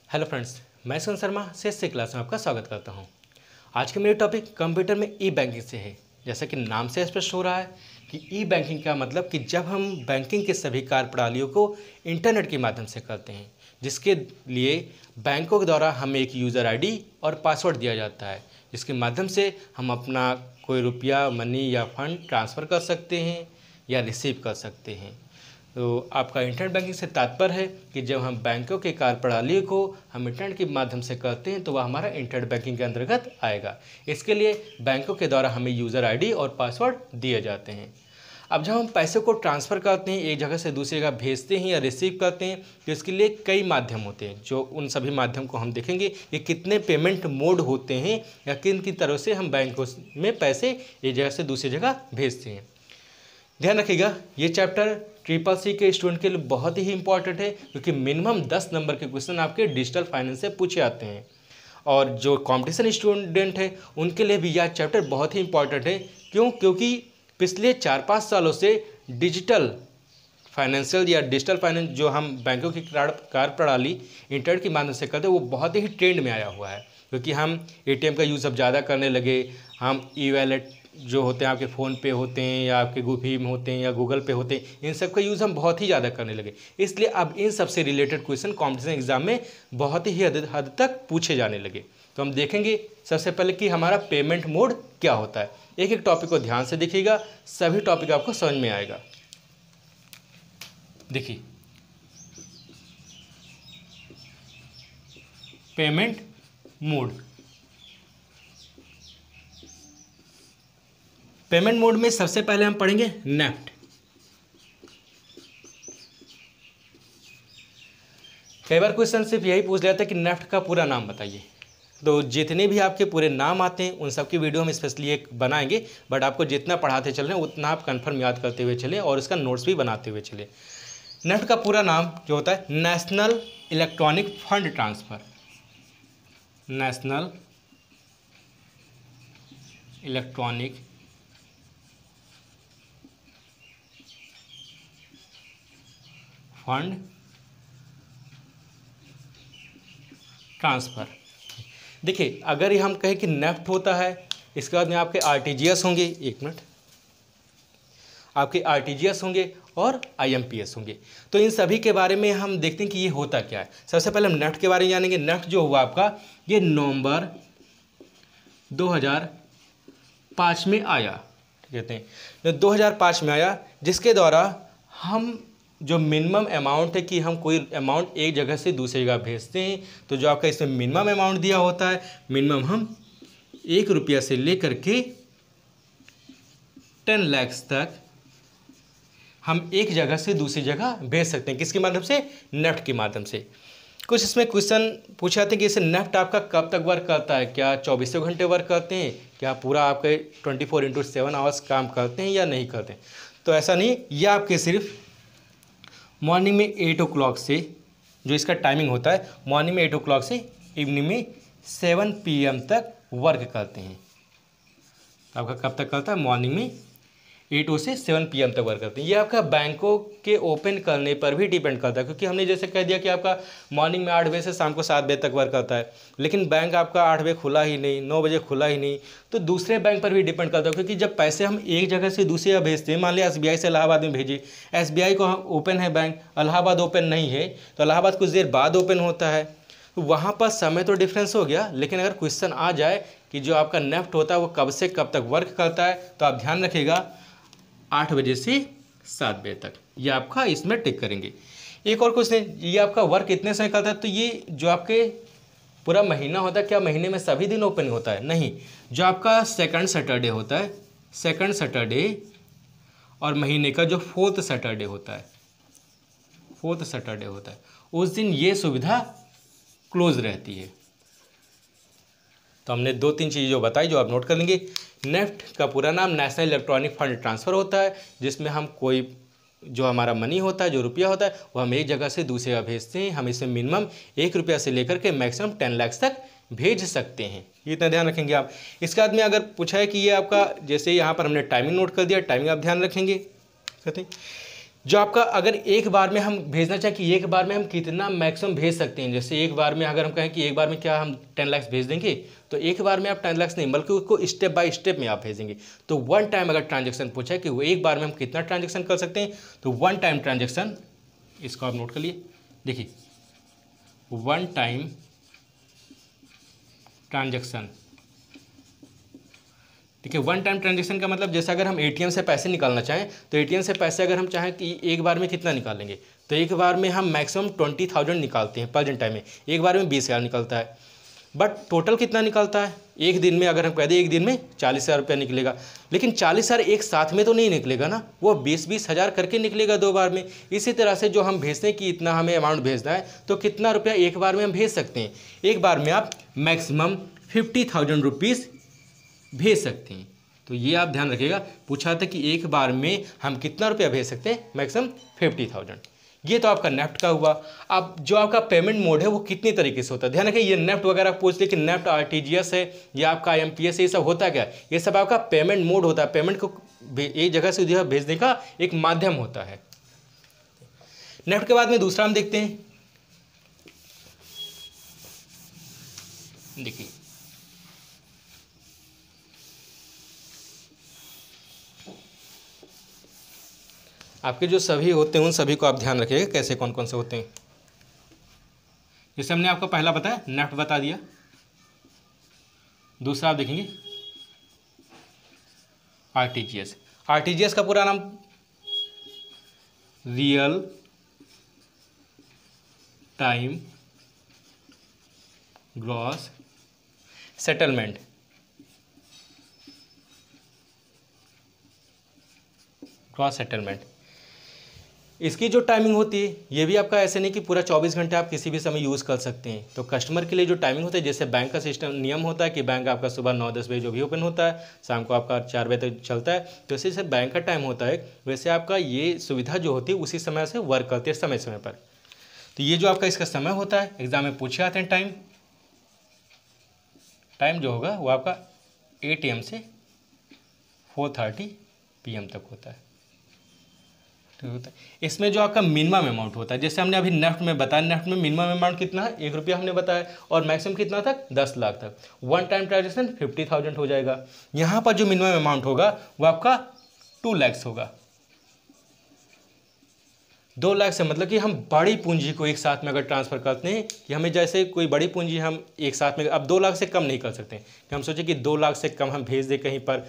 Hello friends, मैं सुन शर्मा से class में आपका स्वागत करता हूं। आज के मेरे टॉपिक कंप्यूटर में ई बैंकिंग से है। जैसा कि नाम से स्पष्ट हो रहा है कि ई बैंकिंग का मतलब कि जब हम बैंकिंग के सभी कार्य प्रणालियों को इंटरनेट के माध्यम से करते हैं, जिसके लिए बैंकों के द्वारा हमें एक यूज़र आईडी और पासवर्ड दिया जाता है, जिसके माध्यम से हम अपना कोई रुपया, मनी या फंड ट्रांसफ़र कर सकते हैं या रिसीव कर सकते हैं। तो आपका इंटरनेट बैंकिंग से तात्पर्य है कि जब हम बैंकों के कार्यप्रणाली को हम इंटरनेट के माध्यम से करते हैं तो वह हमारा इंटरनेट बैंकिंग के अंतर्गत आएगा। इसके लिए बैंकों के द्वारा हमें यूज़र आईडी और पासवर्ड दिए जाते हैं। अब जब हम पैसे को ट्रांसफ़र करते हैं, एक जगह से दूसरी जगह भेजते हैं या रिसीव करते हैं, तो इसके लिए कई माध्यम होते हैं। जो उन सभी माध्यम को हम देखेंगे कि कितने पेमेंट मोड होते हैं या किन की तरह से हम बैंकों में पैसे एक जगह से दूसरी जगह भेजते हैं। ध्यान रखिएगा, ये चैप्टर CCC के स्टूडेंट के लिए बहुत ही इंपॉर्टेंट है, क्योंकि मिनिमम 10 नंबर के क्वेश्चन आपके डिजिटल फाइनेंस से पूछे आते हैं। और जो कंपटीशन स्टूडेंट है उनके लिए भी यह चैप्टर बहुत ही इंपॉर्टेंट है। क्योंकि पिछले 4-5 सालों से डिजिटल फाइनेंशियल या डिजिटल फाइनेंस जो हम बैंकों की कार्य प्रणाली इंटरनेट के माध्यम से करते हैं, वो बहुत ही ट्रेंड में आया हुआ है। क्योंकि हम ATM का यूज़ अब ज़्यादा करने लगे, हम ई-वॉलेट जो होते हैं, आपके फ़ोन पे होते हैं या आपके भीम होते हैं या गूगल पे होते हैं, इन सब का यूज़ हम बहुत ही ज़्यादा करने लगे। इसलिए अब इन सब से रिलेटेड क्वेश्चन कॉम्पिटिशन एग्जाम में बहुत ही हद तक पूछे जाने लगे। तो हम देखेंगे सबसे पहले कि हमारा पेमेंट मोड क्या होता है। एक एक टॉपिक को ध्यान से देखिएगा, सभी टॉपिक आपको समझ में आएगा। देखिए, पेमेंट मोड। पेमेंट मोड में सबसे पहले हम पढ़ेंगे नेफ्ट। कई बार क्वेश्चन सिर्फ यही पूछ लेता है कि नेफ्ट का पूरा नाम बताइए। तो जितने भी आपके पूरे नाम आते हैं उन सब की वीडियो हम स्पेशली एक बनाएंगे, बट आपको जितना पढ़ाते चल रहे हैं उतना आप कन्फर्म याद करते हुए चलें और उसका नोट्स भी बनाते हुए चलें। नेफ्ट का पूरा नाम जो होता है national electronic fund transfer. National electronic fund transfer. देखिए, अगर ये हम कहें कि नेफ्ट होता है, इसके बाद में आपके RTGS होंगे, एक मिनट, आपके RTGS होंगे और IMPS होंगे। तो इन सभी के बारे में हम देखते हैं कि ये होता क्या है। सबसे पहले हम नेफ्ट के बारे में जानेंगे। नेफ्ट जो हुआ आपका, ये नवंबर 2005 में आया, कहते हैं 2005 में आया, जिसके द्वारा हम जो मिनिमम अमाउंट है कि हम कोई अमाउंट एक जगह से दूसरी जगह भेजते हैं, तो जो आपका इसमें मिनिमम अमाउंट दिया होता है, मिनिमम हम 1 रुपया से लेकर के 10 लाख तक हम एक जगह से दूसरी जगह भेज सकते हैं। किसके माध्यम से? नेफ्ट के माध्यम से। कुछ इसमें क्वेश्चन पूछे जाते हैं कि इसे नेफ्ट आपका कब तक वर्क करता है, क्या 24 घंटे वर्क करते हैं, क्या पूरा आपके 24/7 आवर्स काम करते हैं या नहीं करते हैं। तो ऐसा नहीं, यह आपके सिर्फ मॉर्निंग में 8 o'clock से, जो इसका टाइमिंग होता है, मॉर्निंग में 8 o'clock से इवनिंग में 7 PM तक वर्क करते हैं। आपका कब तक करता है? मॉर्निंग में 8 से 7 PM तक वर्क करते हैं। ये आपका बैंकों के ओपन करने पर भी डिपेंड करता है, क्योंकि हमने जैसे कह दिया कि आपका मॉर्निंग में 8 बजे से शाम को 7 बजे तक वर्क करता है, लेकिन बैंक आपका 8 बजे खुला ही नहीं, 9 बजे खुला ही नहीं, तो दूसरे बैंक पर भी डिपेंड करता है। क्योंकि जब पैसे हम एक जगह से दूसरी जगह भेजते हैं, मान लिया SBI से इलाहाबाद में भेजिए, SBI को ओपन है बैंक, इलाहाबाद ओपन नहीं है, तो इलाहाबाद कुछ देर बाद ओपन होता है, तो वहाँ पर समय तो डिफरेंस हो गया। लेकिन अगर क्वेश्चन आ जाए कि जो आपका नेफ्ट होता है वो कब से कब तक वर्क करता है, तो आप ध्यान रखिएगा 8 बजे से 7 बजे तक, ये आपका इसमें टिक करेंगे। एक और क्वेश्चन, ये आपका वर्क कितने समय करता है, तो ये जो आपके पूरा महीना होता है, क्या महीने में सभी दिन ओपन होता है? नहीं, जो आपका सेकंड सैटरडे होता है, सेकंड सैटरडे और महीने का जो 4th सैटरडे होता है, 4th सैटरडे होता है, उस दिन ये सुविधा क्लोज रहती है। तो हमने 2-3 चीज़ें जो बताई, जो आप नोट कर लेंगे। नेफ्ट का पूरा नाम नेशनल इलेक्ट्रॉनिक फंड ट्रांसफ़र होता है, जिसमें हम कोई जो हमारा मनी होता है, जो रुपया होता है, वो हम एक जगह से दूसरी जगह भेजते हैं। हम इसमें मिनिमम 1 रुपया से लेकर के मैक्सिमम 10 लाख तक भेज सकते हैं। ये इतना ध्यान रखेंगे आप। इसके बाद में अगर पूछा है कि ये आपका, जैसे यहाँ पर हमने टाइमिंग नोट कर दिया, टाइमिंग आप ध्यान रखेंगे। कहते हैं जो आपका अगर एक बार में हम भेजना चाहें कि एक बार में हम कितना मैक्सिमम भेज सकते हैं, जैसे एक बार में अगर हम कहें कि एक बार में क्या हम 10 लाख भेज देंगे, तो एक बार में आप 10 लाख नहीं बल्कि उसको स्टेप बाय स्टेप में आप भेजेंगे। तो वन टाइम अगर ट्रांजेक्शन पूछा है कि वो एक बार में हम कितना ट्रांजेक्शन कर सकते हैं, तो वन टाइम ट्रांजेक्शन, इसको आप नोट कर लिए, देखिए वन टाइम ट्रांजेक्शन। देखिए वन टाइम ट्रांजेक्शन का मतलब जैसे अगर हम एटीएम से पैसे निकालना चाहें, तो एटीएम से पैसे अगर हम चाहें कि एक बार में कितना निकालेंगे, तो एक बार में हम मैक्सिमम 20,000 निकालते हैं प्रेजेंट टाइम में, एक बार में 20,000 निकलता है। बट टोटल कितना निकलता है एक दिन में, अगर हम कह दें एक दिन में 40,000 रुपया निकलेगा, लेकिन 40,000 एक साथ में तो नहीं निकलेगा ना, वो 20-20 हज़ार करके निकलेगा 2 बार में। इसी तरह से जो हम भेजते हैं कि इतना हमें अमाउंट भेजना है, तो कितना रुपया एक बार में हम भेज सकते हैं, एक बार में आप मैक्सिमम 50,000 रुपीज़ भेज सकते हैं। तो ये आप ध्यान रखिएगा, पूछा था कि एक बार में हम कितना रुपया भेज सकते हैं, मैक्सिमम 50,000। ये तो आपका नेफ्ट का हुआ। अब जो आपका पेमेंट मोड है वो कितनी तरीके से होता है, ध्यान रखिए, ये नेफ्ट वगैरह पूछते हैं कि नेफ्ट आरटीजीएस है या आपका आईएमपीएस है, ये सब होता क्या, ये सब आपका पेमेंट मोड होता है, पेमेंट को एक जगह से दूसरी जगह भेजने का एक माध्यम होता है। नेफ्ट के बाद में दूसरा हम देखते हैं, देखिए आपके जो सभी होते हैं उन सभी को आप ध्यान रखिएगा कैसे कौन कौन से होते हैं। जैसे हमने आपको पहला बताया, नेफ्ट बता दिया। दूसरा आप देखेंगे आरटीजीएस। आरटीजीएस का पूरा नाम real time gross settlement. Gross settlement, इसकी जो टाइमिंग होती है ये भी आपका ऐसे नहीं कि पूरा 24 घंटे आप किसी भी समय यूज़ कर सकते हैं। तो कस्टमर के लिए जो टाइमिंग होता है, जैसे बैंक का सिस्टम नियम होता है कि बैंक आपका सुबह 9-10 बजे जो भी ओपन होता है, शाम को आपका 4 बजे तक चलता है, तो जैसे बैंक का टाइम होता है वैसे आपका ये सुविधा जो होती है उसी समय से वर्क करती है, समय समय पर। तो ये जो आपका इसका समय होता है, एग्जाम में पूछे आते हैं टाइम, टाइम जो होगा वो आपका 8 AM से 4:30 PM तक होता है। होता है इसमें जो आपका मिनिमम अमाउंट होता है, जैसे हमने अभी नेफ्ट में बताया, नेफ्ट में मिनिमम अमाउंट कितना है, 1 रुपया हमने बताया, और मैक्सिमम कितना तक, 10 लाख तक। वन टाइम ट्रांजेक्शन 50,000 हो जाएगा। यहाँ पर जो मिनिमम अमाउंट होगा वो आपका 2 लाख होगा। 2 लाख से मतलब कि हम बड़ी पूंजी को एक साथ में अगर ट्रांसफ़र करते हैं, कि हमें जैसे कोई बड़ी पूंजी हम एक साथ में, अब 2 लाख से कम नहीं कर सकते कि हम सोचें कि 2 लाख से कम हम भेज दें कहीं पर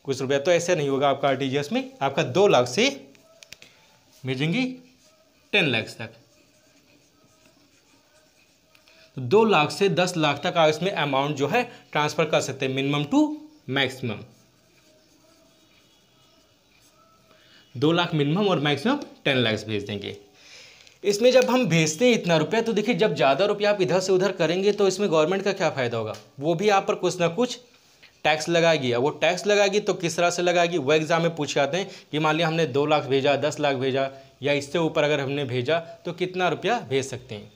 कुछ रुपया, तो ऐसे नहीं होगा आपका आरटीजीएस में। आपका 2 लाख से भेजेंगे 10 लाख तक, तो 2 लाख से 10 लाख तक आप इसमें अमाउंट जो है ट्रांसफ़र कर सकते हैं, minimum to maximum. 2 lakh minimum और मैक्सिमम 10 लाख भेज देंगे। इसमें जब हम भेजते हैं इतना रुपया, तो देखिए जब ज़्यादा रुपया आप इधर से उधर करेंगे तो इसमें गवर्नमेंट का क्या फ़ायदा होगा, वो भी आप पर कुछ ना कुछ टैक्स लगाएगी। अब वो टैक्स लगाएगी तो किस तरह से लगाएगी, वो एग्जाम में पूछ जाते हैं कि मान लिया हमने 2 लाख भेजा, 10 लाख भेजा, या इससे ऊपर अगर हमने भेजा तो कितना रुपया भेज सकते हैं।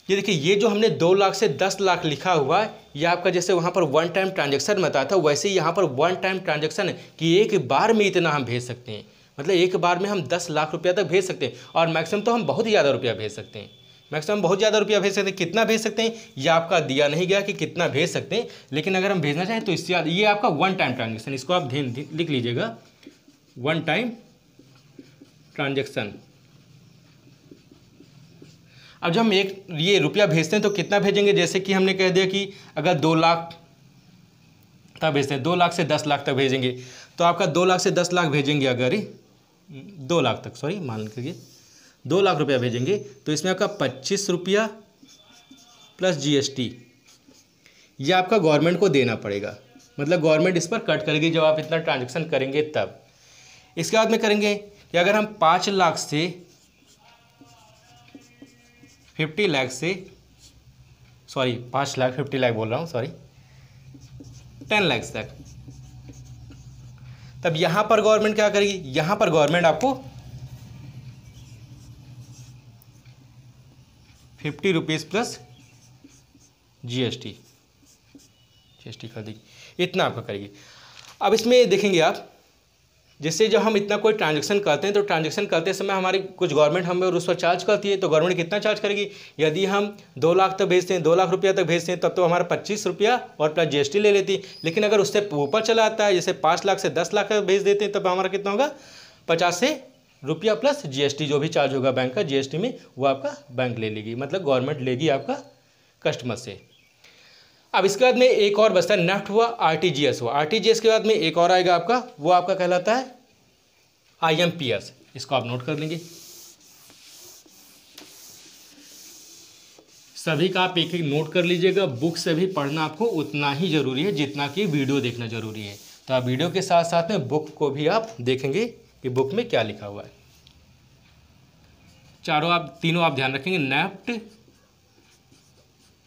ये देखिए, ये जो हमने 2 लाख से 10 लाख लिखा हुआ है, ये आपका जैसे वहाँ पर वन टाइम ट्रांजेक्शन बताया था, वैसे ही यहाँ पर वन टाइम ट्रांजेक्शन है कि एक बार में इतना हम भेज सकते हैं। मतलब एक बार में हम 10 लाख रुपया तक भेज सकते हैं, और मैक्सिमम तो हम बहुत ही ज़्यादा रुपया भेज सकते हैं। मैक्सिमम बहुत ज़्यादा रुपया भेज सकते हैं। कितना भेज सकते हैं ये आपका दिया नहीं गया कि कितना भेज सकते हैं, लेकिन अगर हम भेजना चाहें तो इससे ज़्यादा। ये आपका वन टाइम ट्रांजेक्शन, इसको आप लिख लीजिएगा, वन टाइम ट्रांजेक्शन। अब जब हम एक ये रुपया भेजते हैं तो कितना भेजेंगे, जैसे कि हमने कह दिया कि अगर 2 लाख तक भेजते हैं, 2 लाख से 10 लाख तक भेजेंगे, तो आपका 2 लाख से 10 लाख भेजेंगे, अगर 2 लाख तक, सॉरी मान लीजिए 2 लाख रुपया भेजेंगे, तो इसमें आपका 25 रुपया प्लस GST ये आपका गवर्नमेंट को देना पड़ेगा। मतलब गवर्नमेंट इस पर कट करेगी जब आप इतना ट्रांजेक्शन करेंगे तब। इसके बाद में करेंगे कि अगर हम 5 लाख से 50 लाख से, सॉरी 5 लाख 50 लाख बोल रहा हूँ, सॉरी 10 लाख तक, तब यहाँ पर गवर्नमेंट क्या करेगी, यहाँ पर गवर्नमेंट आपको 50 रुपीज़ प्लस GST कर देगी, इतना आपका करेगी। अब इसमें देखेंगे आप जिससे जब हम इतना कोई ट्रांजैक्शन करते हैं तो ट्रांजैक्शन करते समय हमारी कुछ गवर्नमेंट हमें उस पर चार्ज करती है। तो गवर्नमेंट कितना चार्ज करेगी? यदि हम 2 लाख तक भेजते हैं, 2 लाख रुपया तक भेजते हैं, तब तो हमारा 25 रुपया और प्लस GST ले लेती है। लेकिन अगर उससे ऊपर चला आता है, जैसे 5 लाख से 10 लाख तक भेज देते हैं, तब हमारा कितना होगा? 50 रुपया प्लस GST, जो भी चार्ज होगा बैंक का GST में, वो आपका बैंक ले लेगी, मतलब गवर्नमेंट लेगी आपका कस्टमर से। अब इसके बाद में एक और बचता है, नेफ्ट हुआ, RTGS हुआ। RTGS के बाद में एक और आएगा आपका, वो आपका कहलाता है IMPS। इसको आप नोट कर लेंगे। सभी का आप एक एक नोट कर लीजिएगा। बुक से भी पढ़ना आपको उतना ही जरूरी है जितना कि वीडियो देखना जरूरी है। तो आप वीडियो के साथ साथ में बुक को भी आप देखेंगे कि बुक में क्या लिखा हुआ है। तीनों आप ध्यान रखेंगे, नेफ्ट,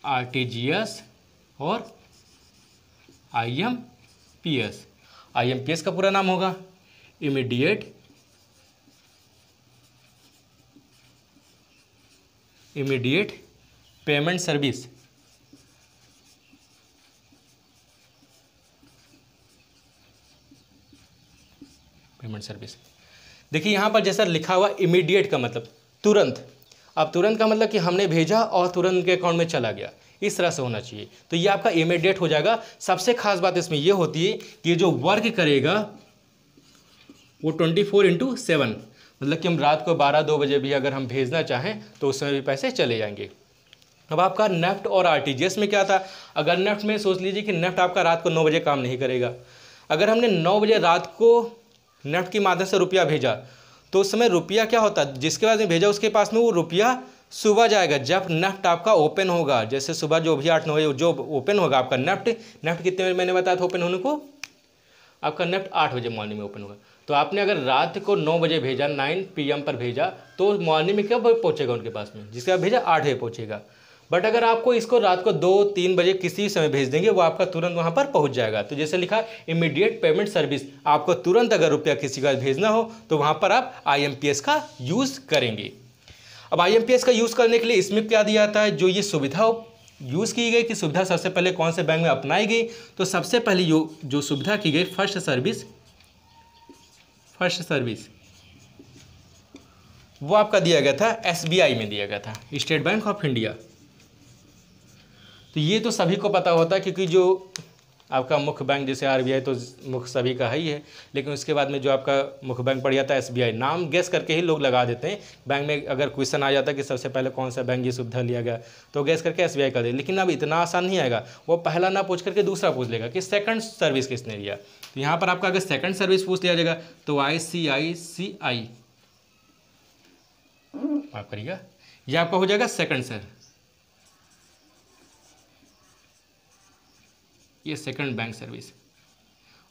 RTGS और IMPS। IMPS का पूरा नाम होगा इमीडिएट पेमेंट सर्विस। देखिए यहाँ पर जैसा लिखा हुआ इमीडिएट का मतलब तुरंत। अब तुरंत का मतलब कि हमने भेजा और तुरंत उनके अकाउंट में चला गया, इस तरह से होना चाहिए। तो ये आपका इमीडिएट हो जाएगा। सबसे खास बात इसमें ये होती है कि जो वर्क करेगा वो 24/7, मतलब कि हम रात को 12-2 बजे भी अगर हम भेजना चाहें तो उस समय भी पैसे चले जाएंगे। अब आपका नेफ्ट और RTGS में क्या था? अगर नेफ्ट में सोच लीजिए कि नेफ्ट आपका रात को 9 बजे काम नहीं करेगा। अगर हमने 9 बजे रात को नेफ्ट के माध्यम से रुपया भेजा तो उस समय रुपया क्या होता है, जिसके बाद में भेजा उसके पास में वो रुपया सुबह जाएगा जब नेफ्ट आपका ओपन होगा। जैसे सुबह जो भी 8-9 बजे जो ओपन होगा आपका नेफ्ट कितने बजे मैंने बताया था ओपन होने को? आपका नेफ्ट 8 बजे मॉर्निंग में ओपन होगा। तो आपने अगर रात को 9 बजे भेजा, 9 PM पर भेजा, तो मॉर्निंग में कब पहुंचेगा उनके पास में? जिसके बाद भेजा 8 बजे पहुंचेगा। बट अगर आपको इसको रात को 2-3 बजे किसी समय भेज देंगे, वो आपका तुरंत वहां पर पहुंच जाएगा। तो जैसे लिखा है इमीडिएट पेमेंट सर्विस, आपको तुरंत अगर रुपया किसी का भेजना हो तो वहां पर आप IMPS का यूज करेंगे। अब IMPS का यूज करने के लिए इसमें क्या दिया जाता है, जो ये सुविधा यूज़ की गई कि सुविधा सबसे पहले कौन से बैंक में अपनाई गई? तो सबसे पहले जो सुविधा की गई फर्स्ट सर्विस वो आपका दिया गया था SBI में दिया गया था, स्टेट बैंक ऑफ इंडिया। तो ये तो सभी को पता होता है क्योंकि जो आपका मुख्य बैंक जैसे RBI तो मुख्य सभी का है ही है, लेकिन उसके बाद में जो आपका मुख्य बैंक पड़ जाता है SBI। नाम गेस करके ही लोग लगा देते हैं। बैंक में अगर क्वेश्चन आ जाता है कि सबसे पहले कौन सा बैंक ये सुविधा लिया गया तो गेस करके SBI कर दे। लेकिन अब इतना आसान नहीं आएगा, वो पहला ना पूछ करके दूसरा पूछ लेगा कि सेकंड सर्विस किसने लिया। तो यहाँ पर आपका अगर सेकंड सर्विस पूछ लिया जाएगा तो ICICI माफ करिएगा, ये आपका हो जाएगा सेकंड सर, ये सेकंड बैंक सर्विस।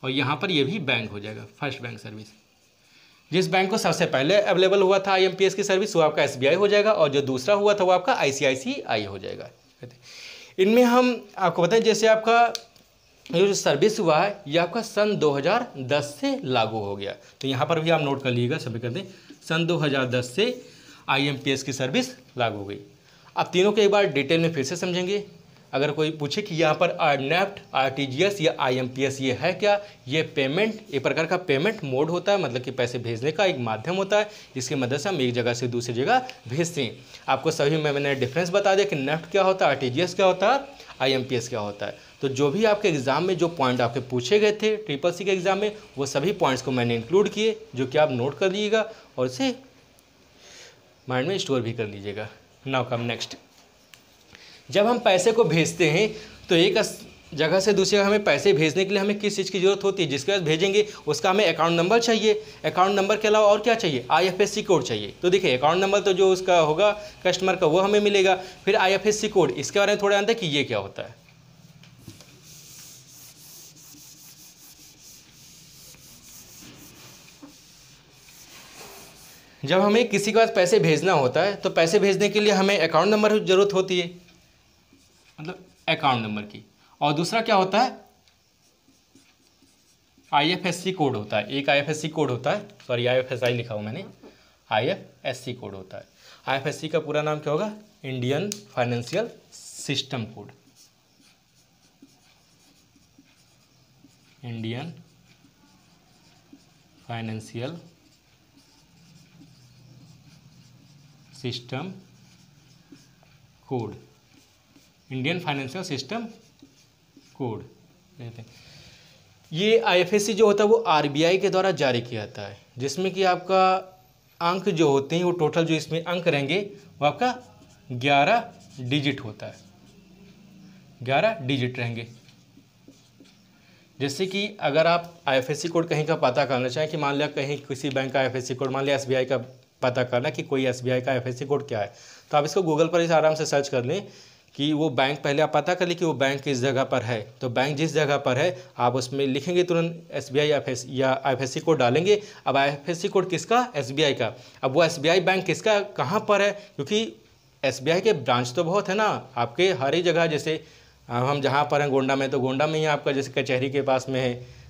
और यहाँ पर ये भी बैंक हो जाएगा फर्स्ट बैंक सर्विस। जिस बैंक को सबसे पहले अवेलेबल हुआ था IMPS की सर्विस वो आपका SBI हो जाएगा, और जो दूसरा हुआ था वो आपका ICICI हो जाएगा। इनमें हम आपको बताएं, जैसे आपका ये जो सर्विस हुआ है ये आपका सन 2010 से लागू हो गया। तो यहाँ पर भी आप नोट कर लीजिएगा, सभी कर दें, सन 2010 से IMPS की सर्विस लागू हो गई। अब तीनों के एक बार डिटेल में फिर से समझेंगे। अगर कोई पूछे कि यहाँ पर नेफ्ट, RTGS या IMPS ये है क्या? ये पेमेंट, एक प्रकार का पेमेंट मोड होता है, मतलब कि पैसे भेजने का एक माध्यम होता है जिसकी मदद से हम एक जगह से दूसरी जगह भेजते हैं। आपको सभी में मैंने डिफरेंस बता दिया कि नेफ्ट क्या होता है, RTGS क्या होता है, IMPS क्या होता है। तो जो भी आपके एग्जाम में जो पॉइंट आपके पूछे गए थे CCC के एग्जाम में, वो सभी पॉइंट्स को मैंने इंक्लूड किए, जो कि आप नोट कर लीजिएगा और इसे माइंड में स्टोर भी कर लीजिएगा। Now come next. जब हम पैसे को भेजते हैं तो एक जगह से दूसरी जगह हमें पैसे भेजने के लिए हमें किस चीज़ की ज़रूरत होती है? जिसके पास भेजेंगे उसका हमें अकाउंट नंबर चाहिए। अकाउंट नंबर के अलावा और क्या चाहिए? IFSC कोड चाहिए। तो देखिए अकाउंट नंबर तो जो उसका होगा कस्टमर का वो हमें मिलेगा, फिर IFSC कोड, इसके बारे में थोड़ा जानते हैं कि ये क्या होता है। जब हमें किसी के पास पैसे भेजना होता है तो पैसे भेजने के लिए हमें अकाउंट नंबर की ज़रूरत होती है, मतलब अकाउंट नंबर की, और दूसरा क्या होता है? IFSC कोड होता है। एक IFSC कोड होता है, सॉरी IFSI लिखा हुआ मैंने, IFSC कोड होता है। IFSC का पूरा नाम क्या होगा? Indian financial system code, Indian financial system code, Indian financial system code कहते हैं। ये आईएफएससी जो होता है वो आरबीआई के द्वारा जारी किया जाता है, जिसमें कि आपका अंक जो होते हैं वो टोटल जो इसमें अंक रहेंगे वो आपका 11 डिजिट होता है, 11 डिजिट रहेंगे। जैसे कि अगर आप आईएफएससी कोड कहीं का पता करना चाहें कि मान लिया कहीं किसी बैंक का आईएफएससी कोड, मान लिया एसबीआई का पता करना कि कोई एसबीआई का आईएफएससी कोड क्या है, तो आप इसको गूगल पर इस आराम से सर्च कर लें कि वो बैंक, पहले आप पता कर लें कि वो बैंक किस जगह पर है। तो बैंक जिस जगह पर है आप उसमें लिखेंगे तुरंत एसबीआई या आईएफएससी कोड डालेंगे। अब आईएफएससी कोड किसका? एसबीआई का। अब वो एसबीआई बैंक किसका कहाँ पर है, क्योंकि एसबीआई के ब्रांच तो बहुत है ना आपके हर ही जगह। जैसे हम जहाँ पर हैं गोंडा में, तो गोंडा में ही आपका जैसे कचहरी के पास में है,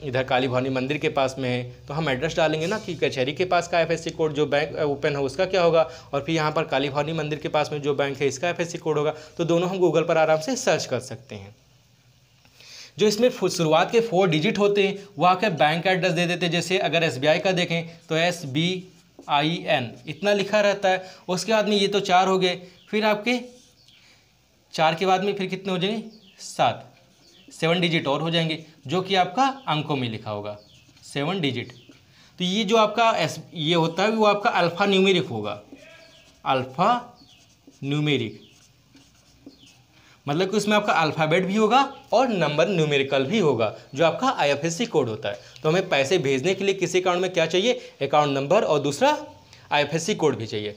इधर काली भवानी मंदिर के पास में है, तो हम एड्रेस डालेंगे ना कि कचहरी के पास का आईएफएससी कोड जो बैंक ओपन है उसका क्या होगा, और फिर यहाँ पर काली भवानी मंदिर के पास में जो बैंक है इसका आईएफएससी कोड होगा। तो दोनों हम गूगल पर आराम से सर्च कर सकते हैं। जो इसमें शुरुआत के 4 डिजिट होते हैं वो आके बैंक का एड्रेस दे देते हैं। जैसे अगर एसबीआई का देखें तो SBIN इतना लिखा रहता है। उसके बाद में ये तो 4 हो गए, फिर आपके 4 के बाद में फिर कितने हो जाएंगे? 7 डिजिट और हो जाएंगे, जो कि आपका अंकों में लिखा होगा 7 डिजिट। तो ये जो आपका ये होता है वो आपका अल्फ़ा न्यूमेरिक होगा, अल्फ़ा न्यूमेरिक मतलब कि उसमें आपका अल्फ़ाबेट भी होगा और नंबर न्यूमेरिकल भी होगा, जो आपका आईएफएससी कोड होता है। तो हमें पैसे भेजने के लिए किसी अकाउंट में क्या चाहिए? अकाउंट नंबर और दूसरा आईएफएससी कोड भी चाहिए।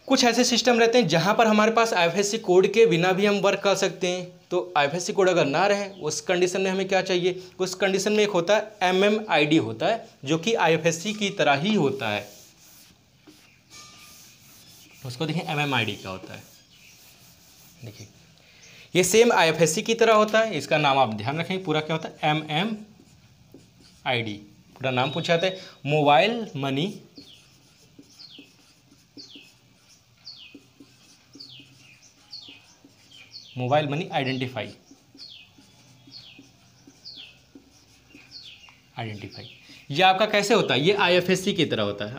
कुछ ऐसे सिस्टम रहते हैं जहां पर हमारे पास आईएफएससी कोड के बिना भी हम वर्क कर सकते हैं। तो आईएफएससी कोड अगर ना रहे उस कंडीशन में हमें क्या चाहिए? उस कंडीशन में एक होता है MMID होता है, जो कि आईएफएससी की तरह ही होता है। उसको देखिए MMID क्या होता है। देखिए ये सेम आईएफएससी की तरह होता है, इसका नाम आप ध्यान रखें पूरा क्या होता है? MMID पूरा नाम पूछा जाता है, मोबाइल मनी आइडेंटिफाई। ये आपका कैसे होता है? ये आईएफएससी की तरह होता है,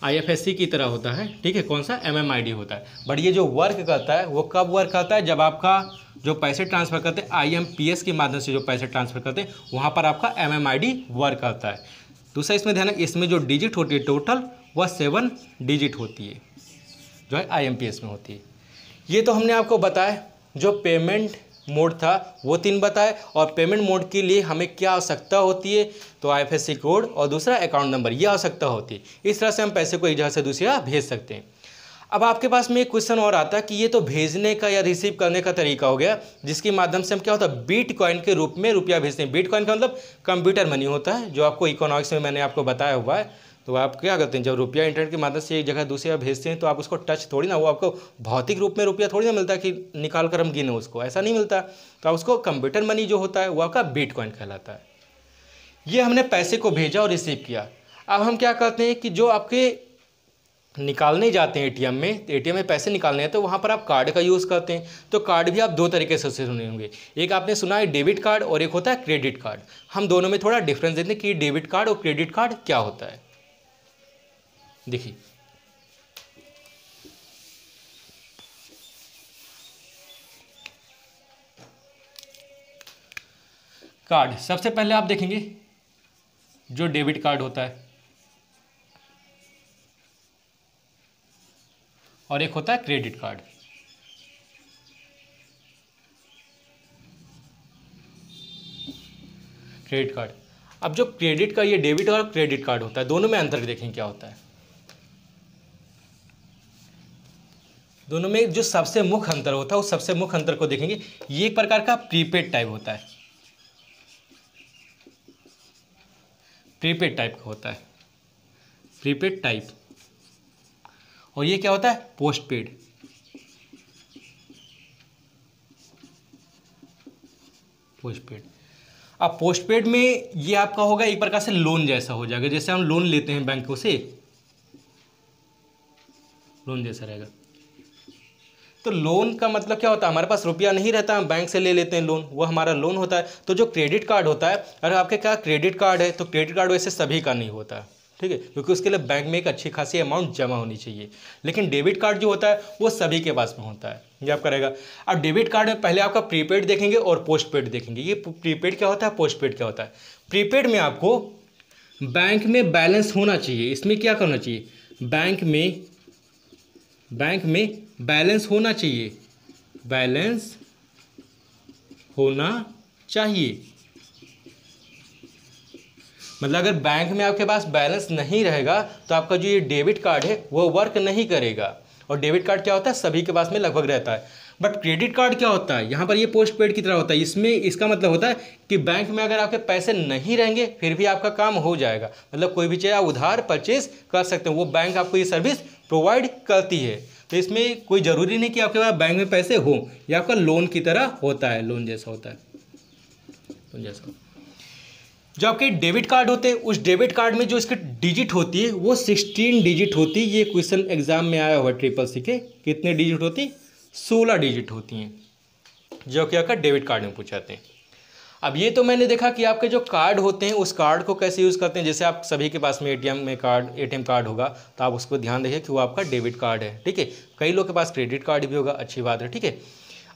आईएफएससी की तरह होता है, ठीक है। कौन सा? MMID होता है। बट ये जो वर्क करता है वो कब वर्क करता है? जब आपका जो पैसे ट्रांसफ़र करते हैं IMPS के माध्यम से जो पैसे ट्रांसफ़र करते हैं वहाँ पर आपका MMID वर्क करता है। दूसरा इसमें ध्यान है, इसमें जो डिजिट होती है टोटल वह 7 डिजिट होती है, जो है IMPS में होती है। ये तो हमने आपको बताया। जो पेमेंट मोड था वो 3 बताए, और पेमेंट मोड के लिए हमें क्या आवश्यकता होती है? तो आईएफएससी कोड और दूसरा अकाउंट नंबर, ये आवश्यकता होती है। इस तरह से हम पैसे को एक जगह से दूसरी जगह भेज सकते हैं। अब आपके पास में एक क्वेश्चन और आता है कि ये तो भेजने का या रिसीव करने का तरीका हो गया, जिसके माध्यम से हम क्या होता है? बिटकॉइन के रूप में रुपया भेजते हैं। बिटकॉइन का मतलब कंप्यूटर मनी होता है, जो आपको इकोनॉमिक्स में मैंने आपको बताया हुआ है। तो आप क्या करते हैं? जब रुपया इंटरनेट की मदद से एक जगह दूसरी जगह भेजते हैं तो आप उसको टच थोड़ी ना, वो आपको भौतिक रूप में रुपया थोड़ी ना मिलता है कि निकाल कर हम गिने उसको, ऐसा नहीं मिलता। तो आप उसको कंप्यूटर मनी जो होता है वो आपका बिटकॉइन कहलाता है। ये हमने पैसे को भेजा और रिसीव किया। अब हम क्या करते हैं कि जो आपके निकालने जाते हैं एटीएम में, एटीएम में पैसे निकालने हैं तो वहाँ पर आप कार्ड का यूज़ करते हैं। तो कार्ड भी आप 2 तरीके से सुने होंगे, एक आपने सुना है डेबिट कार्ड और एक होता है क्रेडिट कार्ड। हम दोनों में थोड़ा डिफरेंस देते हैं कि डेबिट कार्ड और क्रेडिट कार्ड क्या होता है। देखिए कार्ड, सबसे पहले आप देखेंगे जो डेबिट कार्ड होता है और एक होता है क्रेडिट कार्ड। क्रेडिट कार्ड, अब जो क्रेडिट का ये डेबिट और क्रेडिट कार्ड होता है, दोनों में अंतर देखें क्या होता है। दोनों में जो सबसे मुख्य अंतर होता है उस सबसे मुख्य अंतर को देखेंगे। ये एक प्रकार का प्रीपेड टाइप होता है, प्रीपेड टाइप का होता है, प्रीपेड टाइप। और ये क्या होता है? पोस्टपेड। पोस्टपेड, अब पोस्टपेड में ये आपका होगा एक प्रकार से लोन जैसा हो जाएगा, जैसे हम लोन लेते हैं बैंकों से, लोन जैसा रहेगा। तो लोन का मतलब क्या होता है, हमारे पास रुपया नहीं रहता, हम बैंक से ले लेते हैं लोन, वो हमारा लोन होता है। तो जो क्रेडिट कार्ड होता है, अगर आपके क्या क्रेडिट कार्ड है तो क्रेडिट कार्ड वैसे सभी का नहीं होता, ठीक है, क्योंकि उसके लिए बैंक में एक अच्छी खासी अमाउंट जमा होनी चाहिए। लेकिन डेबिट कार्ड जो होता है वो सभी के पास में होता है, ये आपका रहेगा। अब डेबिट कार्ड में पहले आपका प्रीपेड देखेंगे और पोस्ट पेड देखेंगे। ये प्रीपेड क्या होता है, पोस्ट पेड क्या होता है। प्रीपेड में आपको बैंक में बैलेंस होना चाहिए, इसमें क्या करना चाहिए, बैंक में बैलेंस होना चाहिए, बैलेंस होना चाहिए। मतलब अगर बैंक में आपके पास बैलेंस नहीं रहेगा तो आपका जो ये डेबिट कार्ड है वो वर्क नहीं करेगा। और डेबिट कार्ड क्या होता है, सभी के पास में लगभग रहता है। बट क्रेडिट कार्ड क्या होता है, यहाँ पर ये पोस्ट पेड की तरह होता है। इसमें इसका मतलब होता है कि बैंक में अगर आपके पैसे नहीं रहेंगे फिर भी आपका काम हो जाएगा। मतलब कोई भी चीज़ आप उधार परचेज कर सकते हैं, वो बैंक आपको ये सर्विस प्रोवाइड करती है। तो इसमें कोई ज़रूरी नहीं कि आपके पास बैंक में पैसे हो, ये आपका लोन की तरह होता है, लोन जैसा होता है, लोन जैसा। जो आपके डेबिट कार्ड होते हैं, उस डेबिट कार्ड में जो इसकी डिजिट होती है वो 16 डिजिट होती है। ये क्वेश्चन एग्जाम में आया हुआ ट्रिपल सी के, कितने डिजिट होती है, 16 डिजिट होती हैं, जो कि आपका डेबिट कार्ड में पूछाते हैं। अब ये तो मैंने देखा कि आपके जो कार्ड होते हैं उस कार्ड को कैसे यूज़ करते हैं। जैसे आप सभी के पास में एटीएम कार्ड होगा तो आप उसको ध्यान रखिए कि वो आपका डेबिट कार्ड है, ठीक है। कई लोग के पास क्रेडिट कार्ड भी होगा, अच्छी बात है, ठीक है।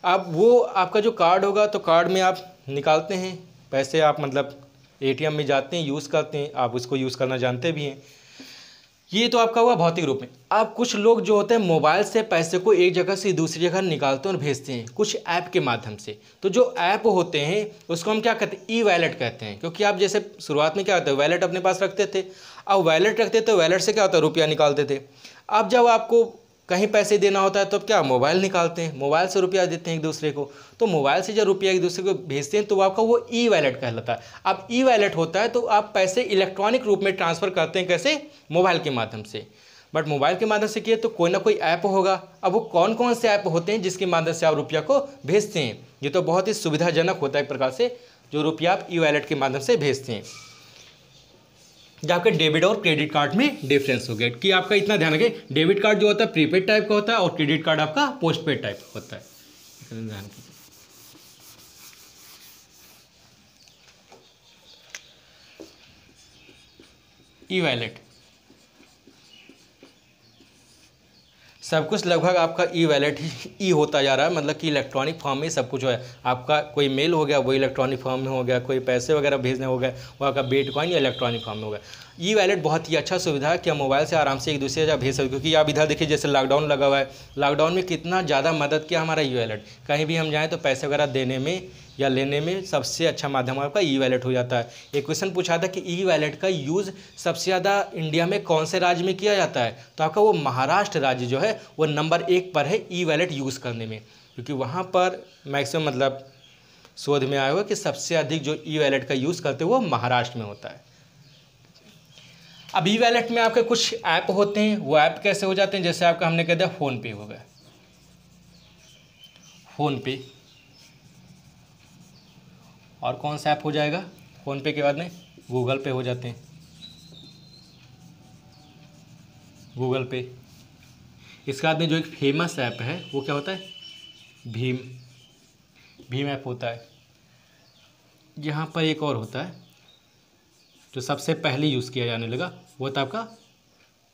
अब वो आपका जो कार्ड होगा तो कार्ड में आप निकालते हैं पैसे, आप मतलब एटीएम में जाते हैं, यूज़ करते हैं, आप उसको यूज़ करना जानते भी हैं। ये तो आपका हुआ भौतिक रूप में। अब कुछ लोग जो होते हैं मोबाइल से पैसे को एक जगह से दूसरी जगह निकालते हैं और भेजते हैं कुछ ऐप के माध्यम से। तो जो ऐप होते हैं उसको हम क्या कहते हैं, ई वैलेट कहते हैं। क्योंकि आप जैसे शुरुआत में क्या होता है, वैलेट अपने पास रखते थे, अब वैलेट रखते थे, वैलेट से क्या होता है, रुपया निकालते थे। अब जब आपको कहीं पैसे देना होता है तो क्या मोबाइल निकालते हैं, मोबाइल से रुपया देते हैं एक दूसरे को। तो मोबाइल से जब रुपया एक दूसरे को भेजते हैं तो वो आपका वो ई वैलेट कहलाता है। अब ई वैलेट होता है तो आप पैसे इलेक्ट्रॉनिक रूप में ट्रांसफ़र करते हैं, कैसे, मोबाइल के माध्यम से। बट मोबाइल के माध्यम से किए तो कोई ना कोई ऐप होगा। अब वो कौन कौन से ऐप होते हैं जिसके माध्यम से आप रुपया को भेजते हैं। ये तो बहुत ही सुविधाजनक होता है एक प्रकार से, जो रुपया आप ई वैलेट के माध्यम से भेजते हैं। जो आपके डेबिट और क्रेडिट कार्ड में डिफरेंस हो गया कि आपका इतना ध्यान रखें, डेबिट कार्ड जो होता है प्रीपेड टाइप का होता है और क्रेडिट कार्ड आपका पोस्ट पेड टाइप का होता है, ध्यान रखिए। ई वैलेट सब कुछ लगभग आपका ई वैलेट ही होता जा रहा है। मतलब कि इलेक्ट्रॉनिक फॉर्म में सब कुछ है। आपका कोई मेल हो गया वो इलेक्ट्रॉनिक फॉर्म में हो गया, कोई पैसे वगैरह भेजने हो गया वो आपका बिटकॉइन या इलेक्ट्रॉनिक फॉर्म में हो गया। ई वैलेट बहुत ही अच्छा सुविधा है कि हम मोबाइल से आराम से एक दूसरे जगह भेज सकते। क्योंकि आप इधर देखिए जैसे लॉकडाउन लगा हुआ है, लॉकडाउन में कितना ज़्यादा मदद किया हमारा ई वैलेट। कहीं भी हम जाएँ तो पैसे वगैरह देने में या लेने में सबसे अच्छा माध्यम आपका ई वैलेट हो जाता है। एक क्वेश्चन पूछा था कि ई वैलेट का यूज़ सबसे ज़्यादा इंडिया में कौन से राज्य में किया जाता है, तो आपका वो महाराष्ट्र राज्य जो है वो नंबर 1 पर है ई वैलेट यूज़ करने में। क्योंकि वहाँ पर मैक्सिमम मतलब शोध में आया हुआ कि सबसे अधिक जो ई वैलेट का यूज़ करते हैं वो महाराष्ट्र में होता है। अब ई वैलेट में आपके कुछ ऐप होते हैं, वो ऐप कैसे हो जाते हैं, जैसे आपका हमने कह दिया फ़ोनपे हो गया, फ़ोनपे। और कौन सा ऐप हो जाएगा फ़ोनपे के बाद में, गूगल पे हो जाते हैं, गूगल पे। इसके बाद में जो एक फेमस ऐप है वो क्या होता है, भीम ऐप होता है। यहाँ पर एक और होता है जो सबसे पहले यूज़ किया जाने लगा, वो होता है आपका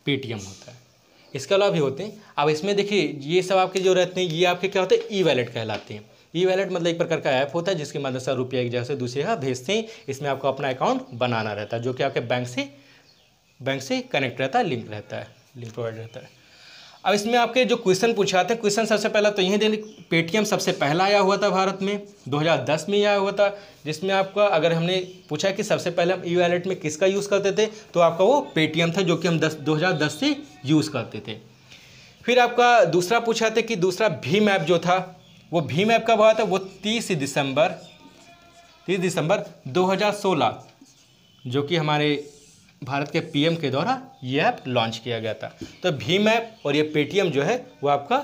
पेटीएम होता है। इसके अलावा भी होते हैं। अब इसमें देखिए ये सब आपके जो रहते हैं ये आपके क्या होते हैं, ई वैलेट कहलाते हैं। ई वैलेट मतलब एक प्रकार का ऐप होता है जिसकी मदद से रुपया एक जगह से दूसरी जगह भेजते हैं। इसमें आपको अपना अकाउंट बनाना रहता है जो कि आपके बैंक से कनेक्ट रहता है, लिंक प्रोवाइड रहता है। अब इसमें आपके जो क्वेश्चन पूछाते हैं, क्वेश्चन सबसे पहला तो यही देने, पेटीएम सबसे पहला आया हुआ था भारत में 2010 में आया हुआ था। जिसमें आपका अगर हमने पूछा कि सबसे पहले हम ई वैलेट में किसका यूज़ करते थे तो आपका वो पेटीएम था जो कि हम 2010 से यूज़ करते थे। फिर आपका दूसरा पूछा था कि दूसरा भीम ऐप जो था, वो भीम ऐप कब आया था, वो 30 दिसंबर 2016 जो कि हमारे भारत के पीएम के द्वारा ये ऐप लॉन्च किया गया था। तो भीम ऐप और ये पेटीएम जो है वो आपका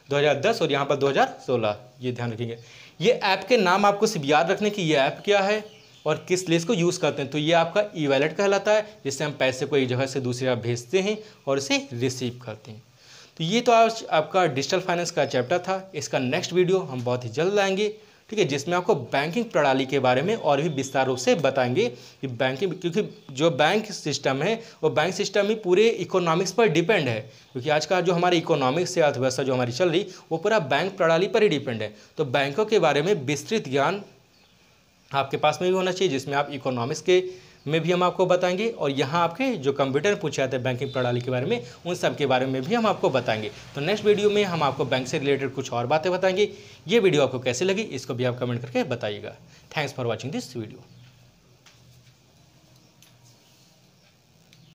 2010 और यहाँ पर 2016, ये ध्यान रखेंगे। ये ऐप के नाम आपको सिर्फ याद रखने की ये ऐप क्या है और किस लिए इसको यूज़ करते हैं। तो ये आपका ई वैलेट कहलाता है जिससे हम पैसे को एक जगह से दूसरी जगह भेजते हैं और इसे रिसीव करते हैं। तो ये तो आज आपका डिजिटल फाइनेंस का चैप्टर था। इसका नेक्स्ट वीडियो हम बहुत ही जल्द लाएंगे, ठीक है, जिसमें आपको बैंकिंग प्रणाली के बारे में और भी विस्तार रूप से बताएंगे कि बैंकिंग, क्योंकि जो बैंक सिस्टम है वो बैंक सिस्टम ही पूरे इकोनॉमिक्स पर डिपेंड है, क्योंकि आज का जो हमारी इकोनॉमिक्स से अर्थव्यवस्था जो हमारी चल रही वो पूरा बैंक प्रणाली पर ही डिपेंड है। तो बैंकों के बारे में विस्तृत ज्ञान आपके पास में भी होना चाहिए, जिसमें आप इकोनॉमिक्स के में भी हम आपको बताएंगे, और यहाँ आपके जो कंप्यूटर पूछे जाते हैं बैंकिंग प्रणाली के बारे में, उन सब के बारे में भी हम आपको बताएंगे। तो नेक्स्ट वीडियो में हम आपको बैंक से रिलेटेड कुछ और बातें बताएंगे। ये वीडियो आपको कैसी लगी इसको भी आप कमेंट करके बताइएगा। Thanks for watching this video.